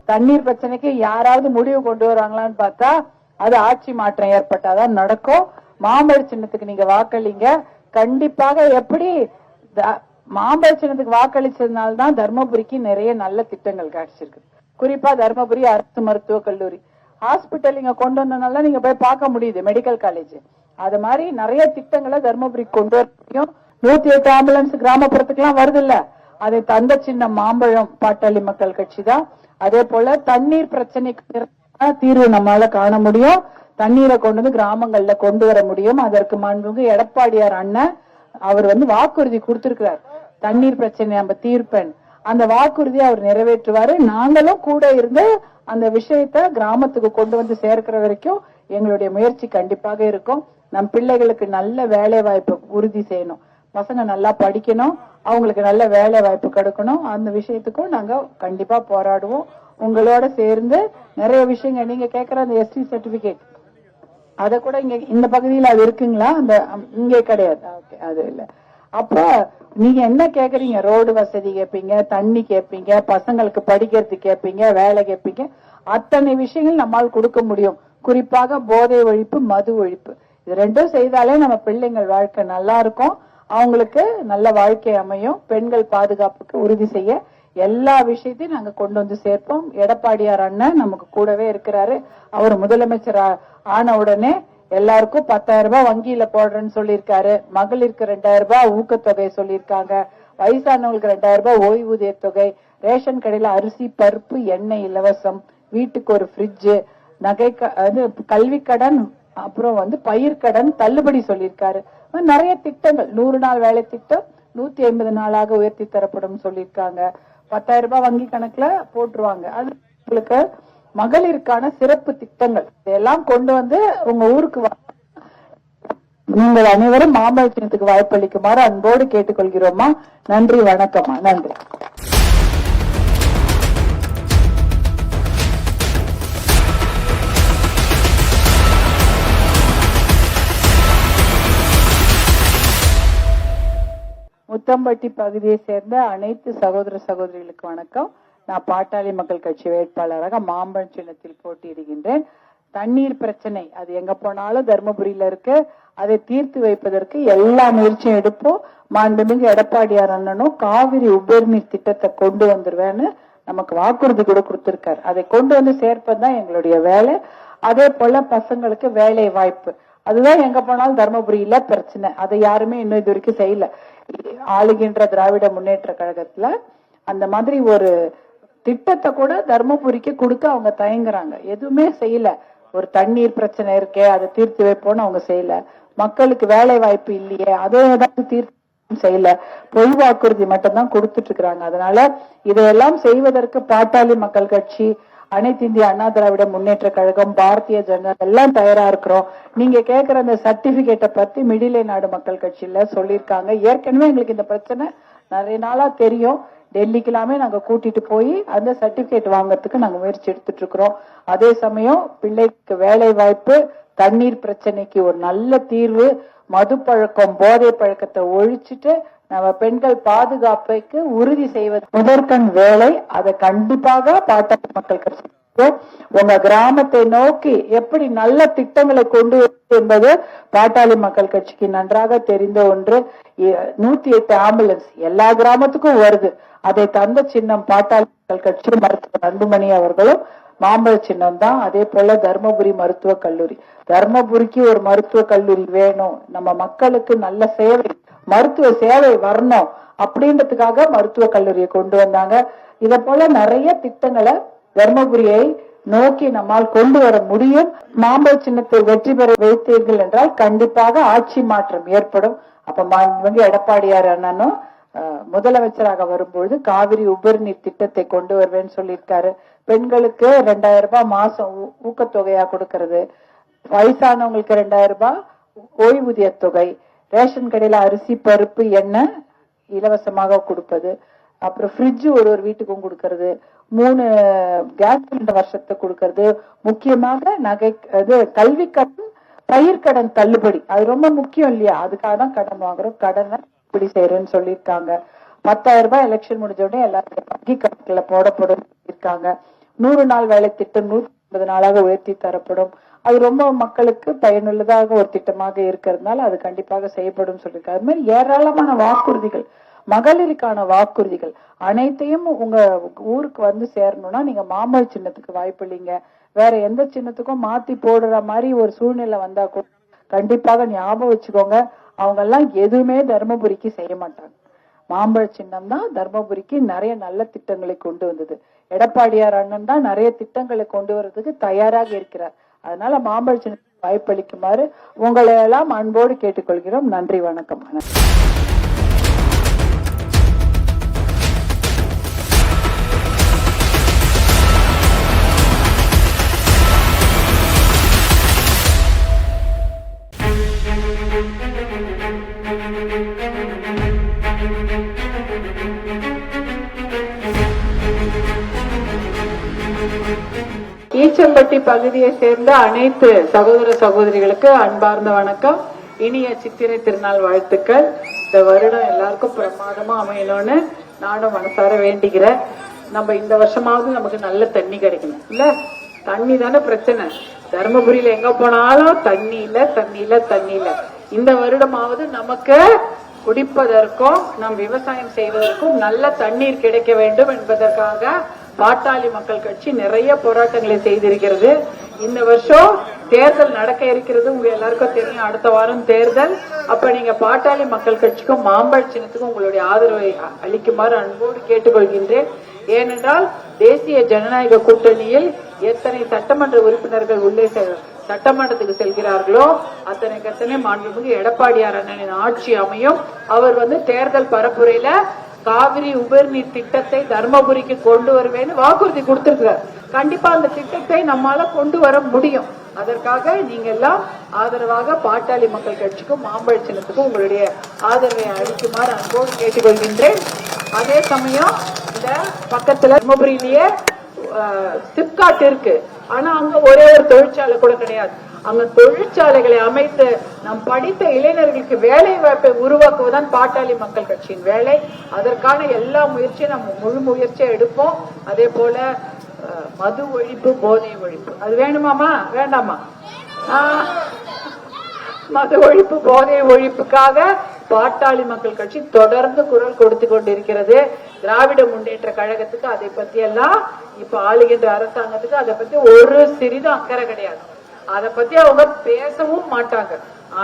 தண்ணீர் பிரச்சனைக்கு யாராவது முடிவு கொண்டு வராங்களான்னு பார்த்தா அது ஆட்சி மாற்றம் ஏற்பட்டாதான் நடக்கும். மாம்பழ சின்னத்துக்கு நீங்க வாக்களிங்க. கண்டிப்பாக எப்படி மாம்பழ சின்னத்துக்கு வாக்களிச்சதுனால்தான் தர்மபுரிக்கு நிறைய நல்ல திட்டங்கள் கிடைச்சிருக்கு. குறிப்பா தர்மபுரி அரசு மருத்துவக் கல்லூரி ஹாஸ்பிட்டல் இங்க கொண்டு வந்தனால நீங்க போய் பார்க்க முடியுது, மெடிக்கல் காலேஜ். அது மாதிரி நிறைய திட்டங்களை தர்மபுரி கொண்டு வர முடியும். 108 ஆம்புலன்ஸ் கிராமப்புறத்துக்கு எல்லாம் வருது இல்ல, அதை தந்த சின்ன மாம்பழம் பாட்டாளி மக்கள் கட்சி தான். அதே போல தண்ணீர் பிரச்சனைக்கு தீர்வு நம்மளால காண முடியும். தண்ணீரை கொண்டு வந்து கிராமங்கள்ல கொண்டு வர முடியும். அதற்கு மாண்புமிகு எடப்பாடியார் அண்ணன் அவர் வாக்குறுதி கொடுத்திருக்கிறார், தண்ணீர் பிரச்சனை நம்ம தீர்ப்பேன். அந்த வாக்குறுதியை அவர் நிறைவேற்றுவாரு. நாங்களும் கூட இருந்து அந்த விஷயத்த கிராமத்துக்கு கொண்டு வந்து சேர்க்கிற வரைக்கும் எங்களுடைய முயற்சி கண்டிப்பாக இருக்கும். நம் பிள்ளைகளுக்கு நல்ல வேலை வாய்ப்பு உறுதி செய்யணும். பசங்க நல்லா படிக்கணும், அவங்களுக்கு நல்ல வேலை வாய்ப்பு கிடைக்கணும். அந்த விஷயத்துக்கும் நாங்க கண்டிப்பா போராடுவோம். உங்களோட சேர்ந்து நிறைய விஷயங்கள் நீங்க கேட்கிற அந்த எஸ்டி சர்டிபிகேட் அத கூட இங்க இந்த பகுதியில் அது இருக்குங்களா? அந்த இங்கே கிடையாது. அது இல்ல. அப்ப நீங்க என்ன கேக்குறீங்க? ரோடு வசதி கேட்பீங்க, தண்ணி கேட்பீங்க, பசங்களுக்கு படிக்கிறது கேட்பீங்க, வேலை கேட்பீங்க. அத்தனை விஷயங்கள் நம்மால் கொடுக்க முடியும். குறிப்பாக போதை ஒழிப்பு, மது ஒழிப்பு, இது ரெண்டும் செய்தாலே நம்ம பிள்ளைங்கள் வாழ்க்கை நல்லா இருக்கும், அவங்களுக்கு நல்ல வாழ்க்கை அமையும். பெண்கள் பாதுகாப்புக்கு உறுதி செய்ய எல்லா விஷயத்தையும் நாங்க கொண்டு வந்து சேர்ப்போம். எடப்பாடியார் அண்ணன் நமக்கு கூடவே இருக்கிறாரு. அவர் முதலமைச்சர் ஆன உடனே எல்லாருக்கும் 10,000 ரூபாய் வங்கியில போடுறேன்னு சொல்லியிருக்காரு. மகளிருக்கு 2,000 ரூபாய் ஊக்கத்தொகை சொல்லியிருக்காங்க. வயசானவங்களுக்கு 2,000 ரூபாய் ஓய்வூதிய தொகை, ரேஷன் கடையில அரிசி, பருப்பு, எண்ணெய் இலவசம், வீட்டுக்கு ஒரு ஃப்ரிட்ஜ், நகை கல்வி கடன், அப்புறம் பயிர்கடன் தள்ளுபடி சொல்லியிருக்காரு. நிறைய திட்டங்கள், 100 நாள் வேலை திட்டம் 150 நாளாக உயர்த்தி தரப்படும் சொல்லியிருக்காங்க. 10,000 ரூபாய் வங்கி கணக்குல போட்டுருவாங்க. அது உங்களுக்கு மகளிருக்கான சிறப்பு திட்டங்கள் இதெல்லாம் கொண்டு வந்து உங்க ஊருக்கு நீங்கள் அனைவரும் மாம்பழ சின்னத்துக்கு வாய்ப்பளிக்குமாறு அன்போடு கேட்டுக்கொள்கிறோமா. நன்றி, வணக்கம்மா. நன்றி. முத்தம்பட்டி பகுதியை சேர்ந்த அனைத்து சகோதர சகோதரிகளுக்கு வணக்கம். நான் பாட்டாளி மக்கள் கட்சி வேட்பாளராக மாம்பழ சின்னத்தில் போட்டியிடுகின்றேன். தண்ணீர் பிரச்சனை அது எங்க போனாலும் தர்மபுரியில இருக்கு. அதை தீர்த்து வைப்பதற்கு எல்லா முயற்சியும் எடுப்போம். மாண்புமிகு எடப்பாடியார் அண்ணனும் காவிரி உபரிநீர் திட்டத்தை கொண்டு வந்துருவேன்னு நமக்கு வாக்குறுதி கூட கொடுத்திருக்காரு. அதை கொண்டு வந்து சேர்ப்பதுதான் எங்களுடைய வேலை. அதே போல பசங்களுக்கு வேலை வாய்ப்பு, அதுதான் எங்க போனாலும் தர்மபுரியில பிரச்சனை. அதை யாருமே இன்னும் இது வரைக்கும் செய்யல. ஆளுகின்ற திராவிட முன்னேற்ற கழகத்துல அந்த மாதிரி ஒரு திட்டத்தை கூட தர்மபுரிக்கு கொடுக்க அவங்க தயங்குறாங்க. எதுவுமே செய்யல. ஒரு தண்ணீர் பிரச்சனை இருக்கே, அதை தீர்த்து வைப்போம்னு அவங்க செய்யல. மக்களுக்கு வேலை வாய்ப்பு இல்லையே, அதை ஏதாவது தீர்த்து செய்யல. பொய் வாக்குறுதி மட்டும்தான் கொடுத்துட்டு இருக்கிறாங்க. அதனால இதையெல்லாம் செய்வதற்கு பாட்டாளி மக்கள் கட்சி, அனைத்து இந்திய அண்ணா திராவிட முன்னேற்ற கழகம், பாரதிய ஜனதா எல்லாம் தயாரா இருக்கிறோம். நீங்க கேட்கிற அந்த சர்டிபிகேட்டை பத்தி மிடிலை நாடு மக்கள் கட்சியில சொல்லியிருக்காங்க. ஏற்கனவே எங்களுக்கு இந்த பிரச்சனை நிறைய நாளா தெரியும். டெல்லிக்கு எல்லாமே நாங்க கூட்டிட்டு போய் அந்த சர்டிபிகேட் வாங்கறதுக்கு நாங்க முயற்சி எடுத்துட்டு இருக்கிறோம். அதே சமயம் பிள்ளைக்கு வேலை வாய்ப்பு, தண்ணீர் பிரச்சனைக்கு ஒரு நல்ல தீர்வு, மது பழக்கம், போதை பழக்கத்தை ஒழிச்சுட்டு நம்ம பெண்கள் பாதுகாப்புக்கு உறுதி செய்வது முதற்கண் வேலை. அதை கண்டிப்பாக பாட்டாளி மக்கள் கட்சி உங்க கிராமத்தை நோக்கி எப்படி நல்ல திட்டங்களை கொண்டு வருவது என்பது பாட்டாளி மக்கள் கட்சிக்கு நன்றாக தெரிந்த ஒன்று. 108 ஆம்புலன்ஸ் எல்லா கிராமத்துக்கும் வருது. அதை தந்த சின்னம் பாட்டாளி மக்கள் கட்சி, மருத்துவர் அன்புமணி அவர்களும் மாம்பழ சின்னம் தான். அதே போல தர்மபுரி மருத்துவக் கல்லூரி, தர்மபுரிக்கு ஒரு மருத்துவக் கல்லூரி வேணும். நம்ம மக்களுக்கு நல்ல சேவை, மருத்துவ சேவை வரணும் அப்படின்றதுக்காக மருத்துவக் கல்லூரியை கொண்டு வந்தாங்க. இத போல நிறைய திட்டங்களை தர்மபுரியை நோக்கி நம்மால் கொண்டு வர முடியும். மாம்பழ சின்னத்தை வெற்றி பெற வைத்தீர்கள் என்றால் கண்டிப்பாக ஆட்சி மாற்றம் ஏற்படும். அப்ப எடப்பாடியார் அண்ணனும் முதலமைச்சராக வரும்பொழுது காவிரி உபரிநீர் திட்டத்தை கொண்டு வருவேன்னு சொல்லியிருக்காரு. பெண்களுக்கு 2,000 ரூபாய் மாசம் ஊக்கத்தொகையா கொடுக்கறது, வயசானவங்களுக்கு 2,000 ரூபாய் ஓய்வூதிய தொகை, ரேஷன் கடையில அரிசி, பருப்பு, எண்ணெய் இலவசமாக கொடுப்பது, அப்புறம் ஃப்ரிட்ஜ் ஒரு வீட்டுக்கும் கொடுக்கறது, 3 கேஸ் சிலிண்டர் வருஷத்தை கொடுக்கறது, முக்கியமாக நகை கல்வி கடன், பயிர்கடன் தள்ளுபடி, அது ரொம்ப முக்கியம் இல்லையா? அதுக்காக தான் கடன் வாங்குறோம். கடனை இப்படி செய்யறேன்னு சொல்லியிருக்காங்க. 10,000 ரூபாய் எலெக்ஷன் முடிஞ்ச உடனே எல்லாருக்கும் வங்கி கணக்குல போடப்படும் இருக்காங்க. 100 நாள் வேலை திட்டம் 150 நாளாக உயர்த்தி தரப்படும். அது ரொம்ப மக்களுக்கு பயனுள்ளதாக ஒரு திட்டமாக இருக்கிறதுனால அது கண்டிப்பாக செய்யப்படும் சொல்லியிருக்காரு. அது மாதிரி ஏராளமான வாக்குறுதிகள், மகளிருக்கான வாக்குறுதிகள் அனைத்தையும் உங்க ஊருக்கு வந்து சேரணும்னா நீங்க மாம்பழ சின்னத்துக்கு வாய்ப்பு இல்லைங்க. வேற எந்த சின்னத்துக்கும் மாத்தி போடுற மாதிரி ஒரு சூழ்நிலை வந்தா கூட கண்டிப்பாக ஞாபகம் வச்சுக்கோங்க, அவங்க எல்லாம் எதுவுமே தர்மபுரிக்கு செய்ய மாட்டாங்க. மாம்பழ சின்னம் தான் தர்மபுரிக்கு நிறைய நல்ல திட்டங்களை கொண்டு வந்தது. எடப்பாடியார் அண்ணன் தான் நிறைய திட்டங்களை கொண்டு வர்றதுக்கு தயாராக இருக்கிறார். அதனால மாம்பழ சின்னத்துக்கு வாய்ப்பளிக்குமாறு உங்களை எல்லாம் அன்போடு கேட்டுக்கொள்கிறோம். நன்றி, வணக்கம். ஈச்சம்பட்டி பகுதியை சேர்ந்த அனைத்து சகோதர சகோதரிகளுக்கு அன்பார்ந்த வணக்கம். இனிய சித்திரை திருநாள் வாழ்த்துக்கள். இந்த வருடம் எல்லாருக்கும் பிரமாதமா அமையணும்னு நானும் மனசார வேண்டிக்கிறேன். நம்ம இந்த வருஷமாவது நமக்கு நல்ல தண்ணி கிடைக்கணும் இல்ல? தண்ணி தானே பிரச்சனை. தர்மபுரியில எங்க போனாலும் தண்ணி இல்ல, தண்ணி இல்ல, தண்ணி இல்ல. இந்த வருடமாவது நமக்கு குடிப்பதற்கும் நம் விவசாயம் செய்வதற்கும் நல்ல தண்ணீர் கிடைக்க வேண்டும் என்பதற்காக பாட்டாளி மக்கள் கட்சி நிறைய போராட்டங்களை செய்திருக்கிறது. இந்த வருஷம் தேர்தல் நடக்க இருக்கிறது, உங்க எல்லாருக்கும் தெரியும். அடுத்த வாரம் தேர்தல். அப்ப நீங்க பாட்டாளி மக்கள் கட்சிக்கும் மாம்பழ சின்னத்துக்கும் உங்களுடைய ஆதரவை அளிக்குமாறு அன்போடு கேட்டுக்கொள்கின்றேன். ஏனென்றால் தேசிய ஜனநாயக கூட்டணியில் எத்தனை சட்டமன்ற உறுப்பினர்கள் உள்ளே சட்டமன்றத்துக்கு செல்கிறார்களோ அத்தனை மாண்புமிகு எடப்பாடியார் அண்ணனின் ஆட்சி அமையும். அவர் தேர்தல் பரப்புரையில காவிரி உபரிநீர் திட்டத்தை தர்மபுரிக்கு கொண்டு வருவேன்னு வாக்குறுதி கொடுத்திருக்கிறார். கண்டிப்பா அந்த திட்டத்தை நம்மால கொண்டு வர முடியும். அதற்காக நீங்க எல்லாம் ஆதரவாக பாட்டாளி மக்கள் கட்சிக்கும் மாம்பழ சின்னத்துக்கும் உங்களுடைய ஆதரவை அளிக்குமாறு அன்போடு கேட்டுக்கொள்கின்றேன். அதே சமயம் இந்த பக்கத்துல தர்மபுரியிலேயே சிப்காட் இருக்கு. ஆனா அங்க ஒரே ஒரு தொழிற்சாலை கூட கிடையாது. அங்க தொழிற்சாலைகளை அமைத்து நம் படித்த இளைஞர்களுக்கு வேலை வாய்ப்பை உருவாக்குவதுதான் பாட்டாளி மக்கள் கட்சியின் வேலை. அதற்கான எல்லா முயற்சியும் நம்ம முழு முயற்சியை எடுப்போம். அதே போல மது ஒழிப்பு, போதை ஒழிப்பு அது வேணுமாமா வேண்டாமா? மது ஒழிப்பு, போதை ஒழிப்புக்காக பாட்டாளி மக்கள் கட்சி தொடர்ந்து குரல் கொடுத்து கொண்டிருக்கிறது. திராவிட முன்னேற்ற கழகத்துக்கு அதை பத்தி எல்லாம் இப்ப ஆளுகின்ற அரசாங்கத்துக்கு அதை பத்தி ஒரு சிறிதும் அக்கறை கிடையாது. அதை பத்தி அவங்க பேசவும் மாட்டாங்க.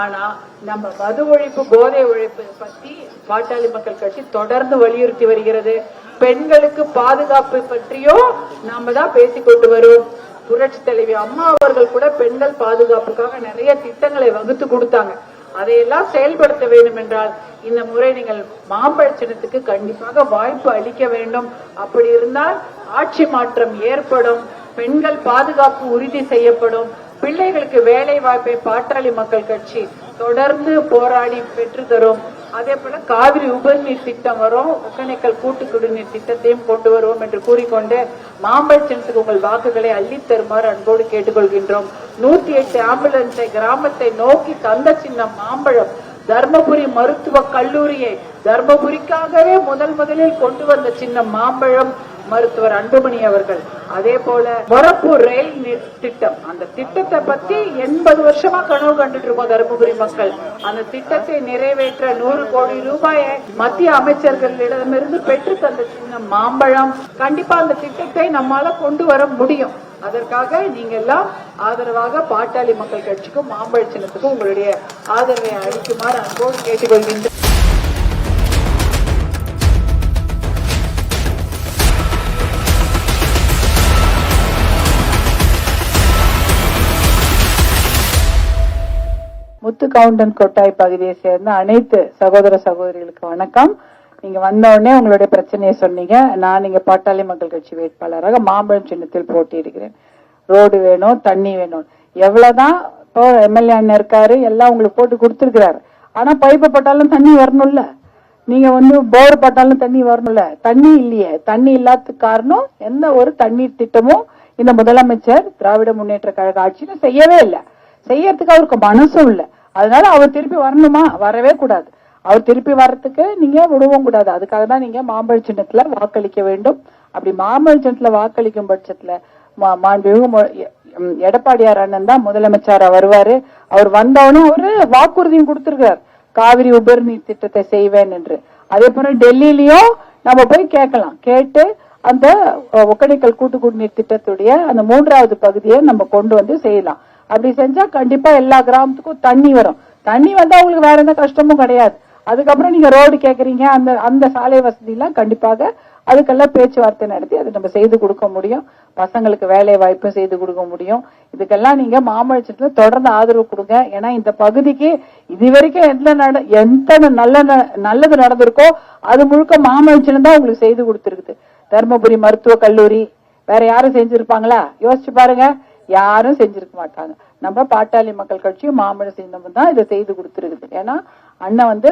ஆனா நம்ம மது ஒழிப்பு, போதை ஒழிப்பு பத்தி பாட்டாளி மக்கள் கட்சி தொடர்ந்து வலியுறுத்தி வருகிறது. பெண்களுக்கு பாதுகாப்பு பற்றியும் நாம தான் பேசிக்கொண்டு வரும். புரட்சி தலைவி அம்மா அவர்கள் கூட பெண்கள் பாதுகாப்புக்காக நிறைய திட்டங்களை வகுத்து கொடுத்தாங்க. அதையெல்லாம் செயல்படுத்த வேண்டும் என்றால் இந்த முறை நீங்கள் மாம்பழ சின்னத்துக்கு கண்டிப்பாக வாய்ப்பு அளிக்க வேண்டும். அப்படி இருந்தால் ஆட்சி மாற்றம் ஏற்படும், பெண்கள் பாதுகாப்பு உறுதி செய்யப்படும், பிள்ளைகளுக்கு வேலை வாய்ப்பை பாட்டாளி மக்கள் கட்சி தொடர்ந்து போராடி பெற்று தரும். அதே போல காவிரி உபரிநீர் திட்டம் வரும், ஒகேனக்கல் கூட்டு குடிநீர் திட்டத்தையும் கொண்டு வருவோம் என்று கூறிக்கொண்டு மாம்பழ சின்னத்துக்கு உங்கள் வாக்குகளை அள்ளித் தருமாறு அன்போடு கேட்டுக்கொள்கின்றோம். 108 ஆம்புலன்ஸை கிராமத்தை நோக்கி தந்த சின்னம் மாம்பழம். தர்மபுரி மருத்துவ கல்லூரியை தர்மபுரிக்காகவே முதலில் கொண்டு வந்த சின்னம் மாம்பழம் மருத்துவர் அன்புமணி அவர்கள். அதே போல மொரப்பூர் ரயில் திட்டம், அந்த திட்டத்தை பத்தி 80 வருஷமா கனவு கண்டுட்டு இருக்கோம் தருமபுரி மக்கள். அந்த திட்டத்தை நிறைவேற்ற 100 கோடி ரூபாயை மத்திய அமைச்சர்களிடமிருந்து பெற்று தந்த சின்னம் மாம்பழம். கண்டிப்பா அந்த திட்டத்தை நம்மால கொண்டு வர முடியும். அதற்காக நீங்க எல்லாம் ஆதரவாக பாட்டாளி மக்கள் கட்சிக்கும் மாம்பழ சின்னத்துக்கும் உங்களுடைய ஆதரவை அளிக்குமாறு அன்போடு கேட்டுக்கொள்கின்றேன். முத்துக்கவுண்டன் கொட்டாய் பகுதியை சேர்ந்த அனைத்து சகோதர சகோதரிகளுக்கு வணக்கம். நீங்க வந்த உடனே உங்களுடைய பிரச்சனையை சொன்னீங்க. நான் இங்க பாட்டாளி மக்கள் கட்சி வேட்பாளராக மாம்பழம் சின்னத்தில் போட்டியிடுகிறேன். ரோடு வேணும், தண்ணி வேணும். எவ்வளவுதான் இப்போ எம்எல்ஏ அண்ணன் இருக்காரு, எல்லாம் உங்களுக்கு போட்டு கொடுத்துருக்கிறாரு. ஆனா பைப்பை போட்டாலும் தண்ணி வரணும்ல, நீங்க போர் போட்டாலும் தண்ணி வரணும்ல. தண்ணி இல்லையே. தண்ணி இல்லாததுக்கு காரணம் எந்த ஒரு தண்ணீர் திட்டமும் இந்த முதலமைச்சர் திராவிட முன்னேற்ற கழக ஆட்சியில செய்யவே இல்லை. செய்யறதுக்கு அவருக்கு மனசும் இல்லை. அதனால அவர் திருப்பி வரணுமா? வரவே கூடாது. அவர் திருப்பி வர்றதுக்கு நீங்க விடவும் கூடாது. அதுக்காக தான் நீங்க மாம்பழ சின்னத்துல வாக்களிக்க வேண்டும். அப்படி மாம்பழ சின்னத்துல வாக்களிக்கும் பட்சத்துல எடப்பாடியார் அண்ணன் தான் முதலமைச்சரா வருவாரு. அவர் வந்தவொடனே அவரு வாக்குறுதியும் கொடுத்திருக்கார், காவிரி உபரி நீர் திட்டத்தை செய்வேன் என்று. அதே போல டெல்லியிலயும் நம்ம போய் கேட்கலாம், கேட்டு அந்த ஒகேனக்கல் கூட்டு குடிநீர் திட்டத்துடைய அந்த 3வது பகுதியை நம்ம கொண்டு வந்து செய்யலாம். அப்படி செஞ்சா கண்டிப்பா எல்லா கிராமத்துக்கும் தண்ணி வரும். தண்ணி வந்தா உங்களுக்கு வேற எந்த கஷ்டமும் கிடையாது. அதுக்கப்புறம் நீங்க ரோடு கேக்குறீங்க, அந்த சாலை வசதி எல்லாம் கண்டிப்பாக அதுக்கெல்லாம் பேச்சுவார்த்தை நடத்தி அதை நம்ம செய்து கொடுக்க முடியும். பசங்களுக்கு வேலை வாய்ப்பு செய்து கொடுக்க முடியும். இதுக்கெல்லாம் நீங்க மாம்பழத்துல தொடர்ந்து ஆதரவு கொடுங்க. ஏன்னா இந்த பகுதிக்கு இதுவரைக்கும் எந்த நல்லது நடந்திருக்கோ அது முழுக்க மாம்பழம் தான் உங்களுக்கு செய்து கொடுத்துருக்குது. தர்மபுரி மருத்துவக் கல்லூரி வேற யாரும் செஞ்சிருப்பாங்களா? யோசிச்சு பாருங்க, யாரும் செஞ்சிருக்க மாட்டாங்க. நம்ம பாட்டாளி மக்கள் கட்சியும் மாம்பழ சின்னமும் தான் இதை செய்து கொடுத்துருக்குது. ஏன்னா அண்ணன்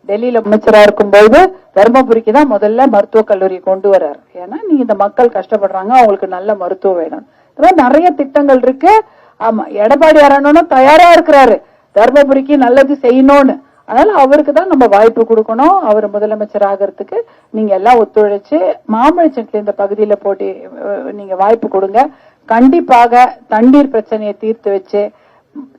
டெல்லியில அமைச்சரா இருக்கும்போது தர்மபுரிக்கு தான் முதல்ல மருத்துவக் கல்லூரி கொண்டு வர்றாரு. ஏன்னா நீங்க இந்த மக்கள் கஷ்டப்படுறாங்க, அவங்களுக்கு நல்ல மருத்துவம் வேணும். நிறைய திட்டங்கள் இருக்கு. ஆமா, எடப்பாடியார் அண்ணனும் தயாரா இருக்கிறாரு தர்மபுரிக்கு நல்லது செய்யணும்னு. அதனால அவருக்கு தான் நம்ம வாய்ப்பு கொடுக்கணும். அவர் முதலமைச்சர் ஆகிறதுக்கு நீங்க எல்லாம் ஒத்துழைச்சு மாம்பழ சின்னத்துல இந்த பகுதியில போட்டி நீங்க வாய்ப்பு கொடுங்க. கண்டிப்பாக தண்ணீர் பிரச்சனையை தீர்த்து வச்சு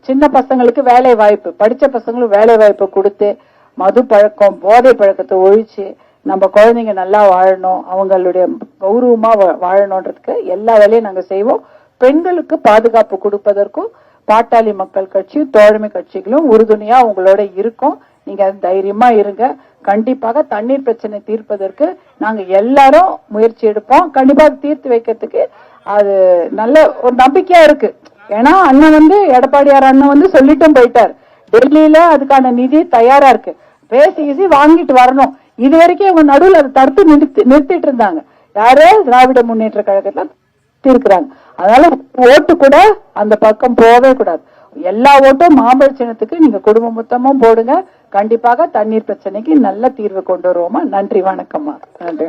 சின்ன பசங்களுக்கு வேலை வாய்ப்பு, படிச்ச பசங்களுக்கு வேலை வாய்ப்பு கொடுத்து மது பழக்கம் போதை பழக்கத்தை ஒழிச்சு நம்ம குழந்தைங்க நல்லா வாழணும், அவங்களுடைய கௌரவமா வாழணும்ன்றதுக்கு எல்லா வேலையும் நாங்க செய்வோம். பெண்களுக்கு பாதுகாப்பு கொடுப்பதற்கும் பாட்டாளி மக்கள் கட்சி தோழமை கட்சிகளும் உறுதுணையா உங்களோட இருக்கும். நீங்க தைரியமா இருங்க. கண்டிப்பாக தண்ணீர் பிரச்சனை தீர்ப்பதற்கு நாங்க எல்லாரும் முயற்சி எடுப்போம். கண்டிப்பா தீர்த்து வைக்கிறதுக்கு அது நல்ல ஒரு நம்பிக்கையா இருக்கு. ஏன்னா அண்ணன் எடப்பாடியார் அண்ணன் சொல்லிட்டும் போயிட்டார், டெல்லியில அதுக்கான நிதி தயாரா இருக்கு, பேசி வாங்கிட்டு வரணும். இது வரைக்கும் இவங்க நடுவில் அதை தடுத்து நிறுத்திட்டு இருந்தாங்க. யாரு? திராவிட முன்னேற்ற கழகத்துல இருக்கிறாங்க. அதனால ஓட்டு கூட அந்த பக்கம் போகவே கூடாது. எல்லா ஓட்டும் மாம்பழ சின்னத்துக்கு நீங்க குடும்பம் மொத்தமும் போடுங்க. கண்டிப்பாக தண்ணீர் பிரச்சனைக்கு நல்ல தீர்வு கொண்டு வருவோமா. நன்றி, வணக்கம்மா. நன்றி.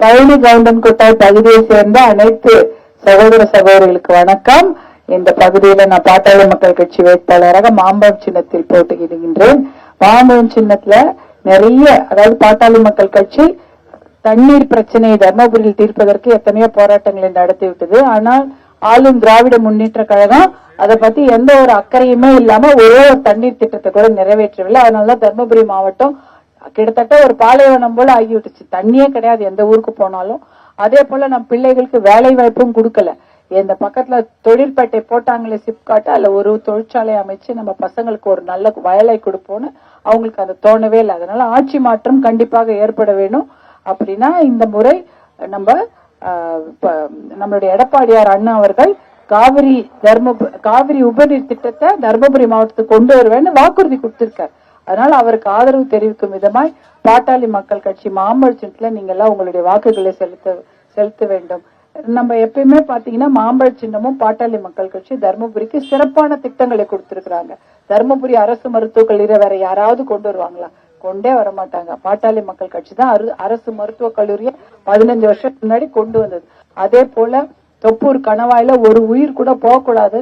பழனி கவுண்டன் கொட்டாய் பகுதியை சேர்ந்த அனைத்து சகோதர சகோதரிகளுக்கு வணக்கம். இந்த பகுதியில நான் பாட்டாளி மக்கள் கட்சி வேட்பாளராக மாம்பழம் சின்னத்தில் போட்டியிடுகின்றேன். மாம்பழம் சின்னத்துல நிறைய, அதாவது பாட்டாளி மக்கள் கட்சி தண்ணீர் பிரச்சனையை தர்மபுரியில் தீர்ப்பதற்கு எத்தனையோ போராட்டங்களை நடத்திவிட்டது. ஆனால் ஆளும் திராவிட முன்னேற்ற கழகம் அதை பத்தி எந்த ஒரு அக்கறையுமே இல்லாம ஒரே ஒரு தண்ணீர் திட்டத்தை கூட நிறைவேற்றவில்லை. அதனாலதான் தர்மபுரி மாவட்டம் கிட்டத்தட்ட ஒரு பாலைவனம் போல ஆகிவிட்டுச்சு. தண்ணியே கிடையாது எந்த ஊருக்கு போனாலும். அதே போல நம்ம பிள்ளைகளுக்கு வேலை வாய்ப்பும் கொடுக்கல. இந்த பக்கத்துல தொழிற்பேட்டை போட்டாங்களே சிப்காட், அதுல ஒரு தொழிற்சாலை அமைச்சு நம்ம பசங்களுக்கு ஒரு நல்ல வயலை கொடுப்போம்னு அவங்களுக்கு அது தோணவே இல்லை. அதனால ஆட்சி மாற்றம் கண்டிப்பாக ஏற்பட வேணும். அப்படின்னா இந்த முறை நம்மளுடைய எடப்பாடியார் அண்ணா அவர்கள் காவிரி உபநீர் திட்டத்தை தர்மபுரி மாவட்டத்துக்கு கொண்டு வருவேன்னு வாக்குறுதி கொடுத்திருக்காரு. அதனால அவருக்கு ஆதரவு தெரிவிக்கும் விதமாய் பாட்டாளி மக்கள் கட்சி மாம்பழ சின்னத்துல நீங்க எல்லாம் உங்களுடைய வாக்குகளை செலுத்த வேண்டும். நம்ம எப்பயுமே பாத்தீங்கன்னா மாம்பழ சின்னமும் பாட்டாளி மக்கள் கட்சி தர்மபுரிக்கு சிறப்பான திட்டங்களை கொடுத்திருக்கிறாங்க. தர்மபுரி அரசு மருத்துவக் கல்லூரி வேற யாராவது கொண்டு வருவாங்களா? கொண்டே வரமாட்டாங்க. பாட்டாளி மக்கள் கட்சி தான் அரசு மருத்துவக் கல்லூரியை 15 வருஷத்துக்கு முன்னாடி கொண்டு வந்தது. அதே போல தொப்பூர் கணவாயில ஒரு உயிர் கூட போகக்கூடாது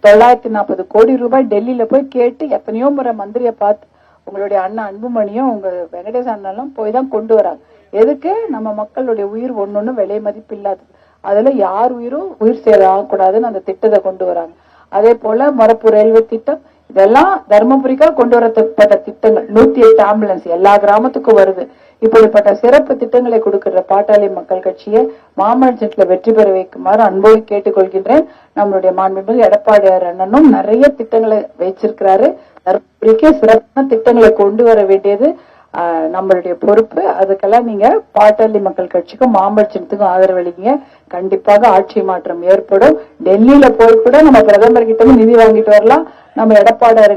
940 கோடி ரூபாய் டெல்லியில போய் கேட்டு எத்தனையோ முறை மந்திரியை பார்த்து உங்களுடைய அண்ணா அன்புமணியும் உங்க வெங்கடேஷ் அண்ணனும் போய் தான் கொண்டு வராங்க. எதுக்கு? நம்ம மக்களுடைய உயிர் ஒன்னொன்னு விலை மதிப்பு இல்லாதது. அதுல யார் உயிரும் உயிர் சேர ஆகக்கூடாதுன்னு அந்த திட்டத்தை கொண்டு வராங்க. அதே போல மொரப்பூர் ரயில்வே திட்டம், இதெல்லாம் தர்மபுரிக்காக கொண்டு வரப்பட்ட திட்டங்கள். 108 ஆம்புலன்ஸ் எல்லா கிராமத்துக்கும் வருது. இப்படிப்பட்ட சிறப்பு திட்டங்களை கொடுக்கிற பாட்டாளி மக்கள் கட்சியை மாமல்லத்தில் வெற்றி பெற வைக்குமாறு அன்போடு கேட்டுக்கொள்கின்றேன். நம்மளுடைய மாண்புமிகு எடப்பாடியார் அண்ணனும் நிறைய திட்டங்களை வச்சிருக்கிறாரு. தர்மபுரிக்கு சிறப்பான திட்டங்களை கொண்டு வர வேண்டியது நம்மளுடைய பொறுப்பு. அதுக்கெல்லாம் நீங்க பாட்டாளி மக்கள் கட்சிக்கும் மாம்பழத்துக்கும் ஆதரவளிங்க. கண்டிப்பாக ஆட்சி மாற்றம் ஏற்படும். டெல்லியில போய் கூட நம்ம பிரதமர் கிட்ட நிதி வாங்கிட்டு வரலாம். நம்ம எடப்பாடியார்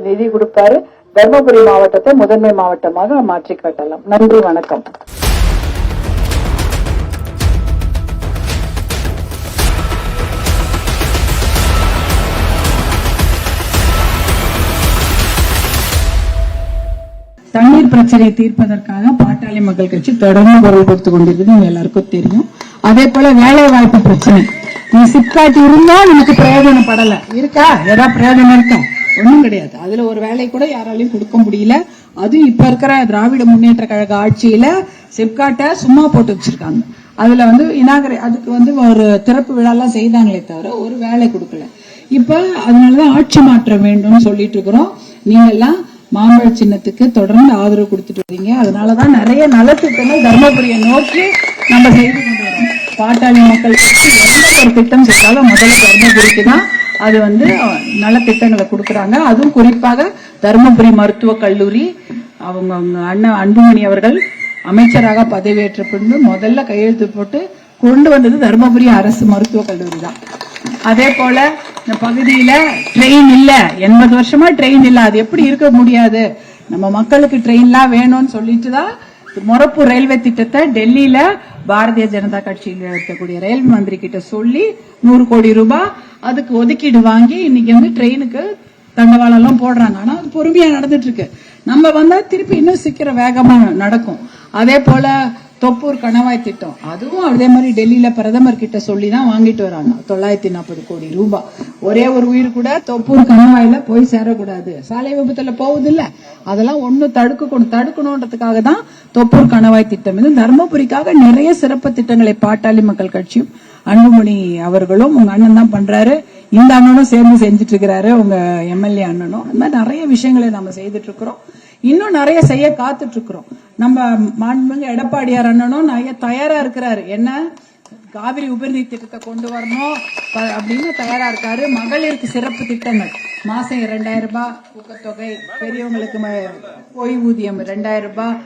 நிதி கொடுப்பாரு. தர்மபுரி மாவட்டத்தை முதன்மை மாவட்டமாக மாற்றி காட்டலாம். நன்றி, வணக்கம். தண்ணீர் பிரச்சனையை தீர்ப்பதற்காக பாட்டாளி மக்கள் கட்சி தொடர்ந்து குரல் கொடுத்துக் கொண்டிருக்கிறது எல்லாருக்கும் தெரியும். அதே போல வேலை வாய்ப்பு பிரச்சனை, நீ சிப்காட் இருந்தா நமக்கு பிரயோஜனப்படல இருக்கா? ஏதாவது பிரயோஜனம் இருக்கா? ஒண்ணும் கிடையாது. அதுல ஒரு வேலை கூட யாராலையும் கொடுக்க முடியல. அது இப்ப இருக்கிற திராவிட முன்னேற்ற கழக ஆட்சியில சிப்காட்டை சும்மா போட்டு வச்சிருக்காங்க. அதுல அதுக்கு ஒரு திறப்பு விழா எல்லாம் செய்தாங்களே தவிர ஒரு வேலை கொடுக்கல. இப்ப அதனாலதான் ஆட்சி மாற்றம் வேண்டும்னு சொல்லிட்டு இருக்கிறோம். நீங்க எல்லாம் மாம்பழ சின்னத்துக்கு தொடர்ந்து ஆதரவு கொடுத்துட்டு வரீங்க. அதனாலதான் நிறைய நலத்திட்டங்கள் தர்மபுரியை நோக்கி நம்ம செய்து கொண்டு வரோம். பாட்டாளி மக்கள் கட்சி எந்த ஒரு திட்டம் செய்தாலும் முதல்ல தர்மபுரிக்கு தான் அது நலத்திட்டங்களை கொடுக்கறாங்க. அதுவும் குறிப்பாக தர்மபுரி மருத்துவக் கல்லூரி அவங்க அண்ணன் அன்புமணி அவர்கள் அமைச்சராக பதவியேற்ற பின்பு முதல்ல கையெழுத்து போட்டு கொண்டு வந்தது தர்மபுரி அரசு மருத்துவக் கல்லூரி தான். அதே போல இந்த பகுதியில ட்ரெயின் இல்ல, 80 வருஷமா ட்ரெயின் இல்ல. அது எப்படி இருக்க முடியாது? நம்ம மக்களுக்கு ட்ரெயின்லாம் வேணும்னு சொல்லிட்டு தான் மொரப்பூர் ரயில்வே திட்டத்தை டெல்லியில பாரதிய ஜனதா கட்சியில் இருக்கக்கூடிய ரயில் மந்திரி கிட்ட சொல்லி 100 கோடி ரூபாய் அதுக்கு ஒதுக்கீடு வாங்கி இன்னைக்கு ட்ரெயினுக்கு தண்டவாளம் எல்லாம் போடுறாங்க. ஆனா அது பொறுமையா நடந்துட்டு இருக்கு. நம்ம வந்தா திருப்பி இன்னும் சீக்கிரம் வேகமா நடக்கும். அதே போல தொப்பூர் கணவாய் திட்டம், அதுவும் அதே மாதிரி டெல்லியில பிரதமர் கிட்ட சொல்லிதான் வாங்கிட்டு வராங்க 940 கோடி ரூபாய். ஒரே ஒரு உயிர் கூட தொப்பூர் கணவாயில போய் சேரக்கூடாது. சாலை விபத்துல போகுது இல்ல, அதெல்லாம் தடுக்கணும்ன்றதுக்காக தான் தொப்பூர் கணவாய் திட்டம். இது தர்மபுரிக்காக நிறைய சிறப்பு திட்டங்களை பாட்டாளி மக்கள் கட்சியும் அன்புமணி அவர்களும் உங்க அண்ணன் தான் பண்றாரு. இந்த அண்ணனும் சேர்ந்து செஞ்சுட்டு இருக்கிறாரு, உங்க எம்எல்ஏ அண்ணனும். அந்த மாதிரி நிறைய விஷயங்களை நம்ம செய்துட்டு இருக்கிறோம். இன்னும் நிறைய செய்ய காத்துட்டு இருக்கிறோம். நம்ம மாண்புமிகு எடப்பாடியார் அண்ணனும் நிறைய தயாரா இருக்கிறாரு. என்ன காவிரி உபரிநீர் திட்டத்தை கொண்டு வரணும் அப்படின்னு தயாரா இருக்காரு. மகளிருக்கு சிறப்பு திட்டங்கள், மாசம் 2000 ரூபாய் ஊக்கத்தொகை, பெரியவங்களுக்கு ஓய்வூதியம் 2000 ரூபாய்,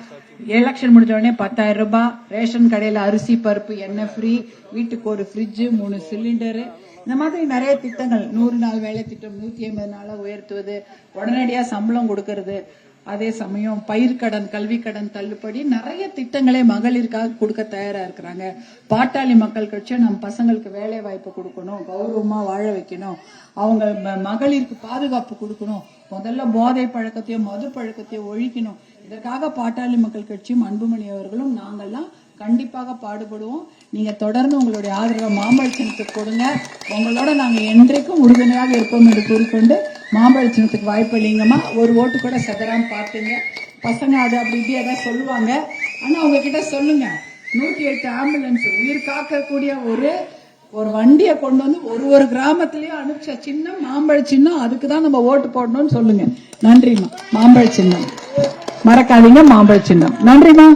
எலெக்ஷன் முடிஞ்ச உடனே 10,000 ரூபாய், ரேஷன் கடையில அரிசி பருப்பு எண்ணெய் ஃப்ரீ, வீட்டுக்கு ஒரு ஃப்ரிட்ஜ் 3 சிலிண்டரு, இந்த மாதிரி நிறைய திட்டங்கள். 100 நாள் வேலை திட்டம் 150 நாளா உயர்த்துவது, உடனடியா சம்பளம் கொடுக்கறது, அதே சமயம் பயிர்க்கடன், கல்வி கடன் தள்ளுபடி, நிறைய திட்டங்களை மகளிருக்காக கொடுக்க தயாரா இருக்கிறாங்க. பாட்டாளி மக்கள் கட்சி நம்ம பசங்களுக்கு வேலை வாய்ப்பு கொடுக்கணும், கௌரவமா வாழ வைக்கணும், அவங்க மகளிருக்கு பாதுகாப்பு கொடுக்கணும், முதல்ல போதை பழக்கத்தையும் மது பழக்கத்தையும் ஒழிக்கணும். இதற்காக பாட்டாளி மக்கள் கட்சியும் அன்புமணி அவர்களும் நாங்கள்லாம் கண்டிப்பாக பாடுபடுவோம். நீங்க தொடர்ந்து உங்களுடைய ஆதரவை மாம்பழ சின்னத்துக்கு கொடுங்க. உங்களோட நாங்க என்றைக்கும் உறுதுணையாக இருப்போம் என்று கூறிக்கொண்டு மாம்பழ சின்னத்துக்கு வாய்ப்பளிங்கம்மா. ஒரு ஓட்டு கூட சதராம பாத்துங்க. பசங்க அது அப்படி இப்படி ஏதாவது சொல்லுவாங்க, ஆனா உங்ககிட்ட சொல்லுங்க, 108 ஆம்புலன்ஸ் உயிர் காக்கக்கூடிய ஒரு வண்டியை கொண்டு வந்து ஒரு கிராமத்திலயும் அனுப்பிச்ச சின்னம் மாம்பழ சின்னம். அதுக்குதான் நம்ம ஓட்டு போடணும்னு சொல்லுங்க. நன்றிமா. மாம்பழ சின்னம் மறக்காதீங்க, மாம்பழ சின்னம். நன்றிமா.